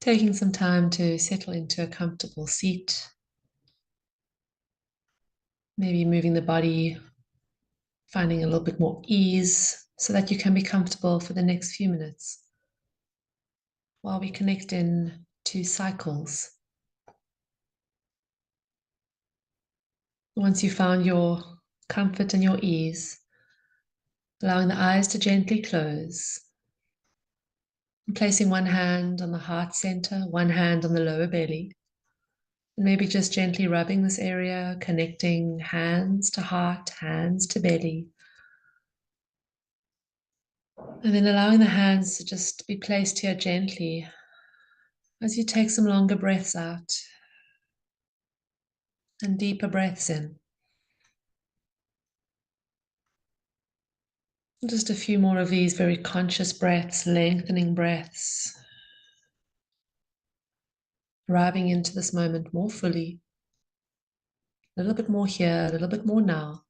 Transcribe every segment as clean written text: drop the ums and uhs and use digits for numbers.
Taking some time to settle into a comfortable seat, maybe moving the body, finding a little bit more ease so that you can be comfortable for the next few minutes while we connect in to cycles. Once you've found your comfort and your ease, allowing the eyes to gently close, and placing one hand on the heart center, one hand on the lower belly, and maybe just gently rubbing this area, connecting hands to heart, hands to belly. And then allowing the hands to just be placed here gently as you take some longer breaths out and deeper breaths in. Just a few more of these very conscious breaths, lengthening breaths, arriving into this moment more fully. A little bit more here, a little bit more now.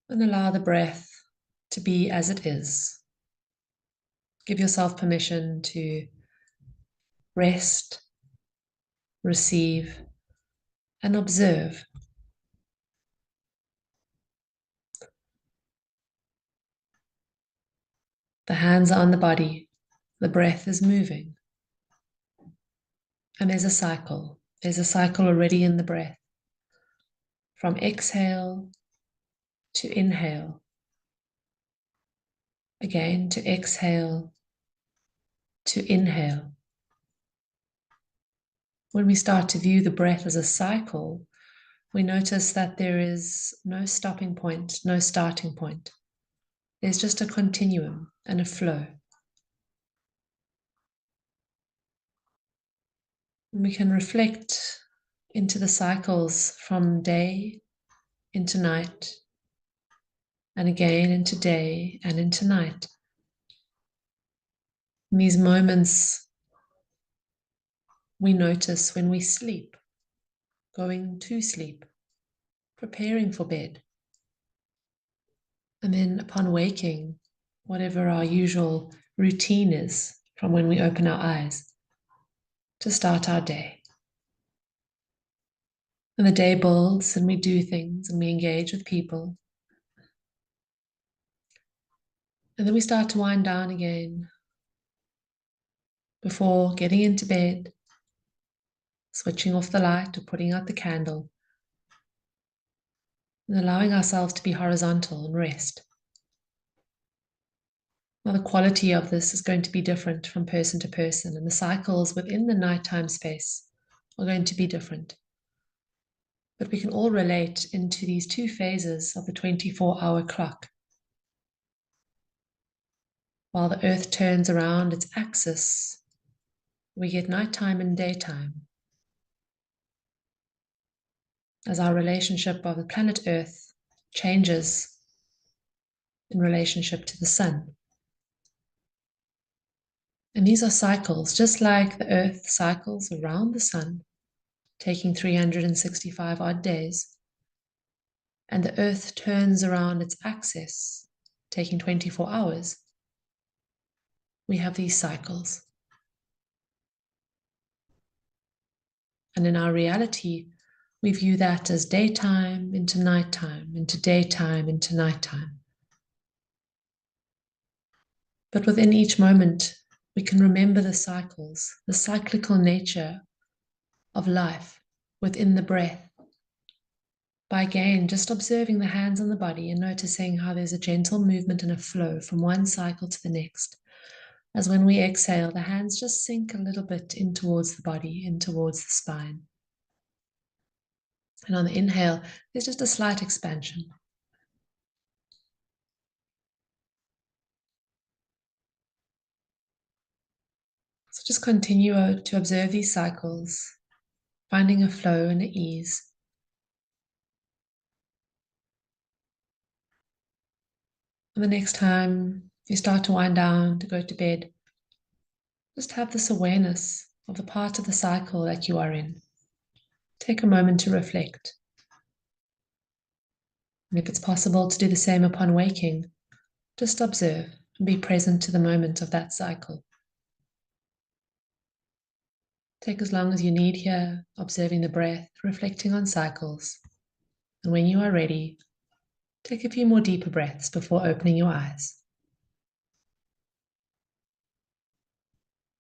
And allow the breath to be as it is. Give yourself permission to rest, receive, and observe. The hands are on the body, the breath is moving. And there's a cycle. There's a cycle already in the breath. From exhale to inhale. Again to exhale to inhale. When we start to view the breath as a cycle, we notice that there is no stopping point, no starting point. There's just a continuum and a flow. And we can reflect into the cycles from day into night, and again into day and into night. In these moments we notice when we sleep, going to sleep, preparing for bed. And then upon waking, whatever our usual routine is from when we open our eyes to start our day. And the day builds and we do things and we engage with people. And then we start to wind down again before getting into bed, switching off the light or putting out the candle, and allowing ourselves to be horizontal and rest. Now, the quality of this is going to be different from person to person, and the cycles within the nighttime space are going to be different. But we can all relate into these two phases of the 24-hour clock. While the earth turns around its axis, we get nighttime and daytime. As our relationship of the planet Earth changes in relationship to the sun. And these are cycles, just like the Earth cycles around the sun, taking 365 odd days. And the Earth turns around its axis, taking 24 hours. We have these cycles. And in our reality, we view that as daytime into nighttime, into daytime into nighttime. But within each moment, we can remember the cycles, the cyclical nature of life within the breath. By again, just observing the hands on the body and noticing how there's a gentle movement and a flow from one cycle to the next. As when we exhale, the hands just sink a little bit in towards the body, in towards the spine. And on the inhale, there's just a slight expansion. So just continue to observe these cycles, finding a flow and an ease. And the next time you start to wind down to go to bed, just have this awareness of the part of the cycle that you are in. Take a moment to reflect. And if it's possible to do the same upon waking, just observe and be present to the moment of that cycle. Take as long as you need here, observing the breath, reflecting on cycles. And when you are ready, take a few more deeper breaths before opening your eyes.